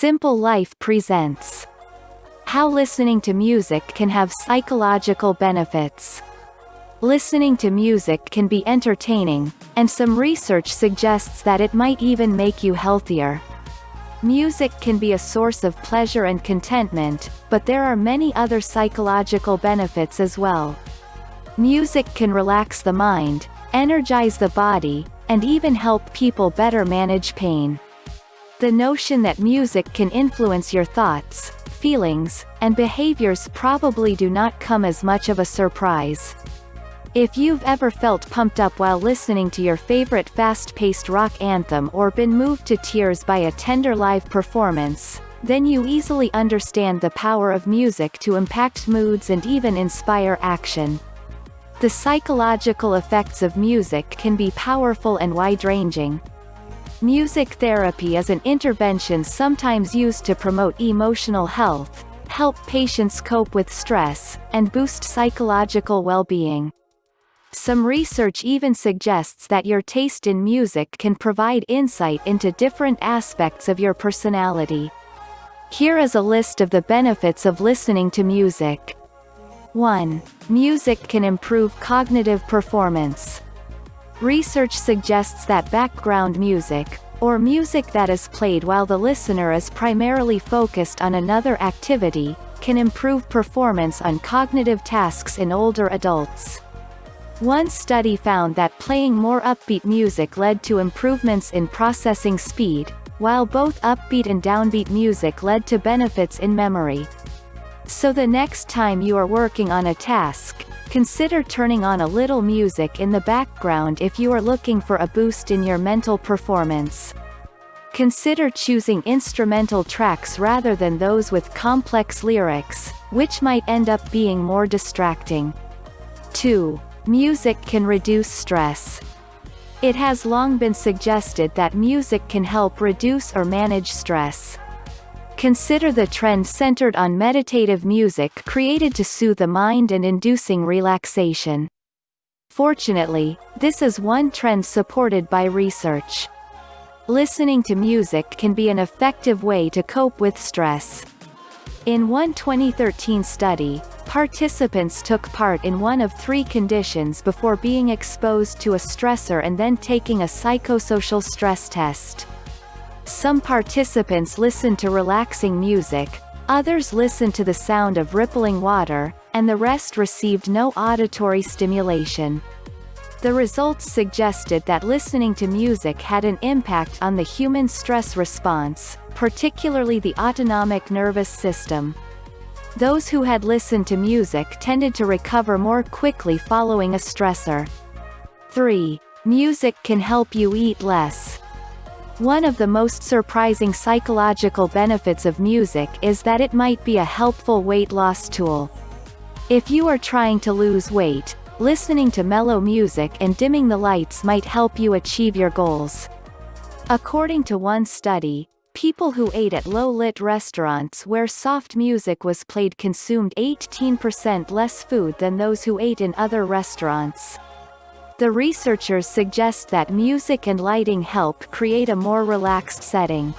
Simple Life presents how listening to music can have psychological benefits. Listening to music can be entertaining, and some research suggests that it might even make you healthier. Music can be a source of pleasure and contentment, but there are many other psychological benefits as well. Music can relax the mind, energize the body, and even help people better manage pain. The notion that music can influence your thoughts, feelings, and behaviors probably do not come as much of a surprise. If you've ever felt pumped up while listening to your favorite fast-paced rock anthem or been moved to tears by a tender live performance, then you easily understand the power of music to impact moods and even inspire action. The psychological effects of music can be powerful and wide-ranging. Music therapy is an intervention sometimes used to promote emotional health, help patients cope with stress, and boost psychological well-being. Some research even suggests that your taste in music can provide insight into different aspects of your personality. Here is a list of the benefits of listening to music. 1. Music can improve cognitive performance. Research suggests that background music, or music that is played while the listener is primarily focused on another activity, can improve performance on cognitive tasks in older adults. One study found that playing more upbeat music led to improvements in processing speed, while both upbeat and downbeat music led to benefits in memory. So the next time you are working on a task, consider turning on a little music in the background if you are looking for a boost in your mental performance. Consider choosing instrumental tracks rather than those with complex lyrics, which might end up being more distracting. 2. Music can reduce stress. It has long been suggested that music can help reduce or manage stress. Consider the trend centered on meditative music created to soothe the mind and inducing relaxation. Fortunately, this is one trend supported by research. Listening to music can be an effective way to cope with stress. In one 2013 study, participants took part in one of 3 conditions before being exposed to a stressor and then taking a psychosocial stress test. Some participants listened to relaxing music, others listened to the sound of rippling water, and the rest received no auditory stimulation. The results suggested that listening to music had an impact on the human stress response, particularly the autonomic nervous system. Those who had listened to music tended to recover more quickly following a stressor. 3. Music can help you eat less. One of the most surprising psychological benefits of music is that it might be a helpful weight loss tool. If you are trying to lose weight, listening to mellow music and dimming the lights might help you achieve your goals. According to one study, people who ate at low-lit restaurants where soft music was played consumed 18% less food than those who ate in other restaurants. The researchers suggest that music and lighting help create a more relaxed setting.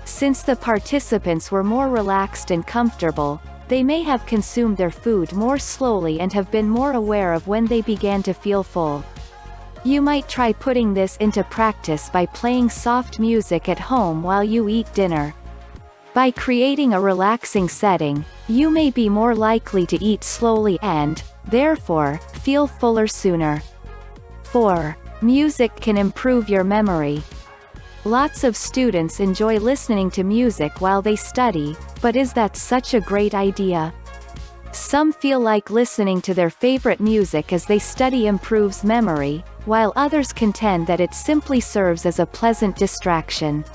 Since the participants were more relaxed and comfortable, they may have consumed their food more slowly and have been more aware of when they began to feel full. You might try putting this into practice by playing soft music at home while you eat dinner. By creating a relaxing setting, you may be more likely to eat slowly and, therefore, feel fuller sooner. 4. Music can improve your memory. Lots of students enjoy listening to music while they study, but is that such a great idea? Some feel like listening to their favorite music as they study improves memory, while others contend that it simply serves as a pleasant distraction.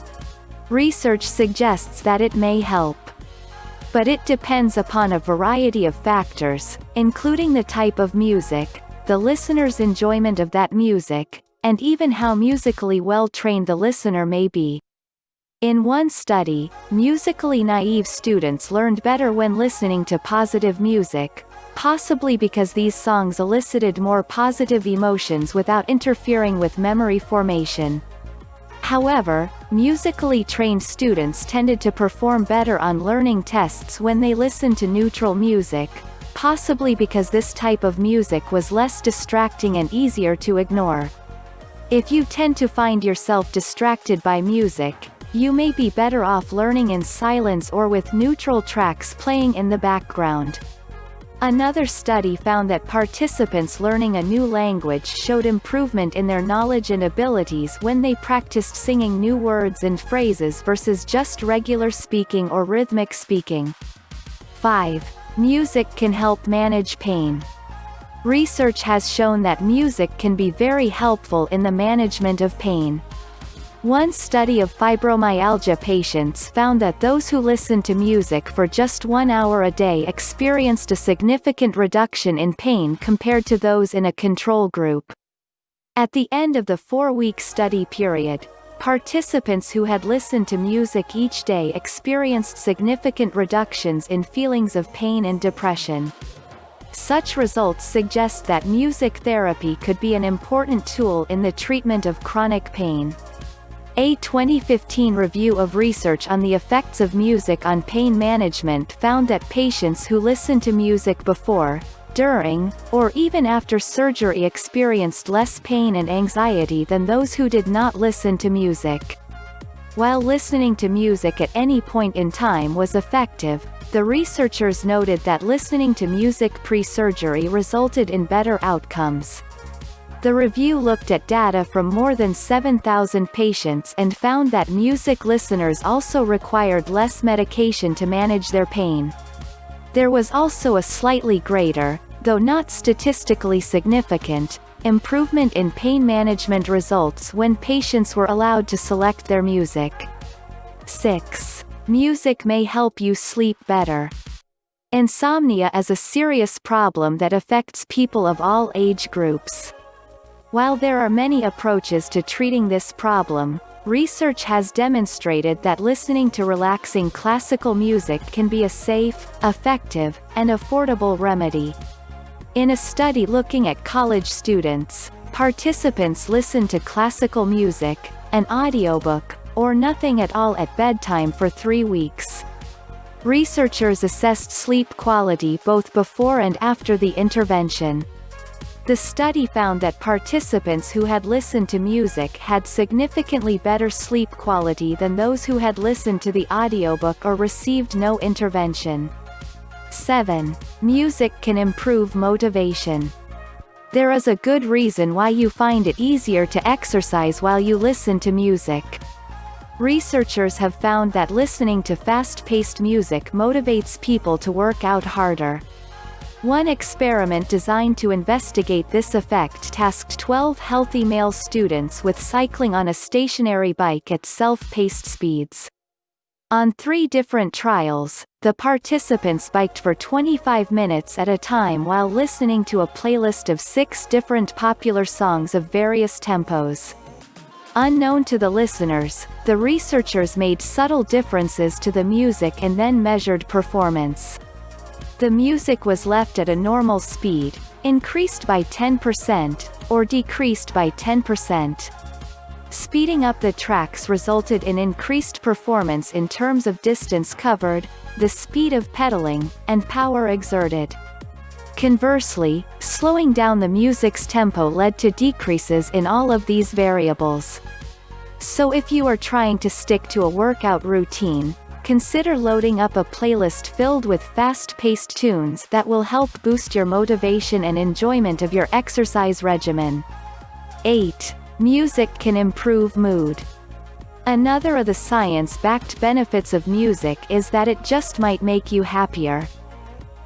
Research suggests that it may help. But it depends upon a variety of factors, including the type of music, the listener's enjoyment of that music, and even how musically well-trained the listener may be. In one study, musically naive students learned better when listening to positive music, possibly because these songs elicited more positive emotions without interfering with memory formation. However, musically trained students tended to perform better on learning tests when they listened to neutral music, possibly because this type of music was less distracting and easier to ignore. If you tend to find yourself distracted by music, you may be better off learning in silence or with neutral tracks playing in the background. Another study found that participants learning a new language showed improvement in their knowledge and abilities when they practiced singing new words and phrases versus just regular speaking or rhythmic speaking. 5. Music can help manage pain. Research has shown that music can be very helpful in the management of pain. One study of fibromyalgia patients found that those who listened to music for just 1 hour a day experienced a significant reduction in pain compared to those in a control group. At the end of the 4-week study period, participants who had listened to music each day experienced significant reductions in feelings of pain and depression. Such results suggest that music therapy could be an important tool in the treatment of chronic pain. A 2015 review of research on the effects of music on pain management found that patients who listened to music before, during, or even after surgery experienced less pain and anxiety than those who did not listen to music. While listening to music at any point in time was effective, the researchers noted that listening to music pre-surgery resulted in better outcomes. The review looked at data from more than 7,000 patients and found that music listeners also required less medication to manage their pain. There was also a slightly greater, though not statistically significant, improvement in pain management results when patients were allowed to select their music. 6. Music may help you sleep better. Insomnia is a serious problem that affects people of all age groups. While there are many approaches to treating this problem, research has demonstrated that listening to relaxing classical music can be a safe, effective, and affordable remedy. In a study looking at college students, participants listened to classical music, an audiobook, or nothing at all at bedtime for 3 weeks. Researchers assessed sleep quality both before and after the intervention. The study found that participants who had listened to music had significantly better sleep quality than those who had listened to the audiobook or received no intervention. 7. Music can improve motivation. There is a good reason why you find it easier to exercise while you listen to music. Researchers have found that listening to fast-paced music motivates people to work out harder. One experiment designed to investigate this effect tasked 12 healthy male students with cycling on a stationary bike at self-paced speeds. On 3 different trials, the participants biked for 25 minutes at a time while listening to a playlist of 6 different popular songs of various tempos. Unknown to the listeners, the researchers made subtle differences to the music and then measured performance. The music was left at a normal speed, increased by 10%, or decreased by 10%. Speeding up the tracks resulted in increased performance in terms of distance covered, the speed of pedaling, and power exerted. Conversely, slowing down the music's tempo led to decreases in all of these variables. So if you are trying to stick to a workout routine, consider loading up a playlist filled with fast-paced tunes that will help boost your motivation and enjoyment of your exercise regimen. 8. Music can improve mood. Another of the science-backed benefits of music is that it just might make you happier.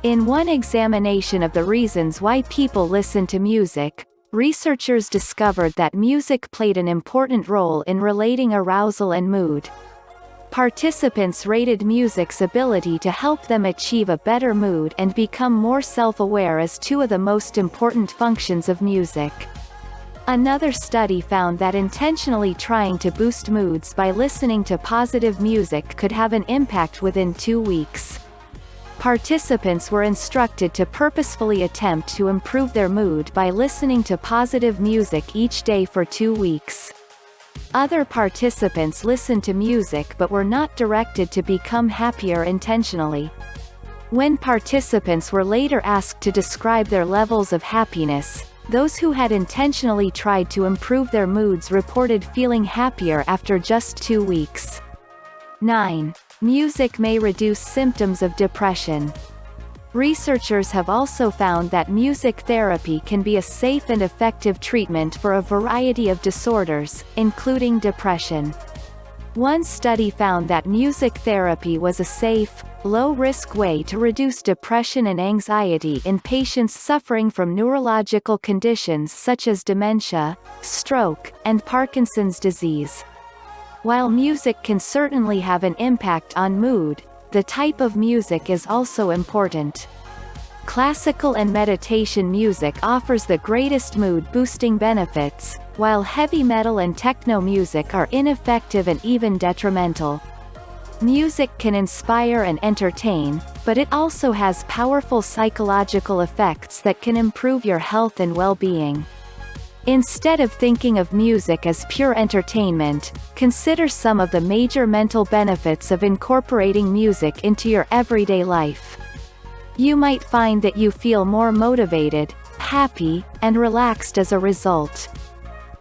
In one examination of the reasons why people listen to music, researchers discovered that music played an important role in relating arousal and mood. Participants rated music's ability to help them achieve a better mood and become more self-aware as 2 of the most important functions of music. Another study found that intentionally trying to boost moods by listening to positive music could have an impact within 2 weeks. Participants were instructed to purposefully attempt to improve their mood by listening to positive music each day for 2 weeks. Other participants listened to music but were not directed to become happier intentionally. When participants were later asked to describe their levels of happiness, those who had intentionally tried to improve their moods reported feeling happier after just 2 weeks. 9. Music may reduce symptoms of depression. Researchers have also found that music therapy can be a safe and effective treatment for a variety of disorders, including depression. One study found that music therapy was a safe, low-risk way to reduce depression and anxiety in patients suffering from neurological conditions such as dementia, stroke, and Parkinson's disease. While music can certainly have an impact on mood, the type of music is also important. Classical and meditation music offers the greatest mood-boosting benefits, while heavy metal and techno music are ineffective and even detrimental. Music can inspire and entertain, but it also has powerful psychological effects that can improve your health and well-being. Instead of thinking of music as pure entertainment, consider some of the major mental benefits of incorporating music into your everyday life. You might find that you feel more motivated, happy, and relaxed as a result.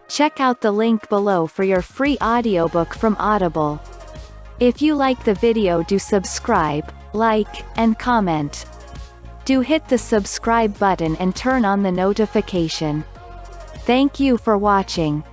Check out the link below for your free audiobook from Audible. If you like the video, do subscribe, like, and comment. Do hit the subscribe button and turn on the notification. Thank you for watching.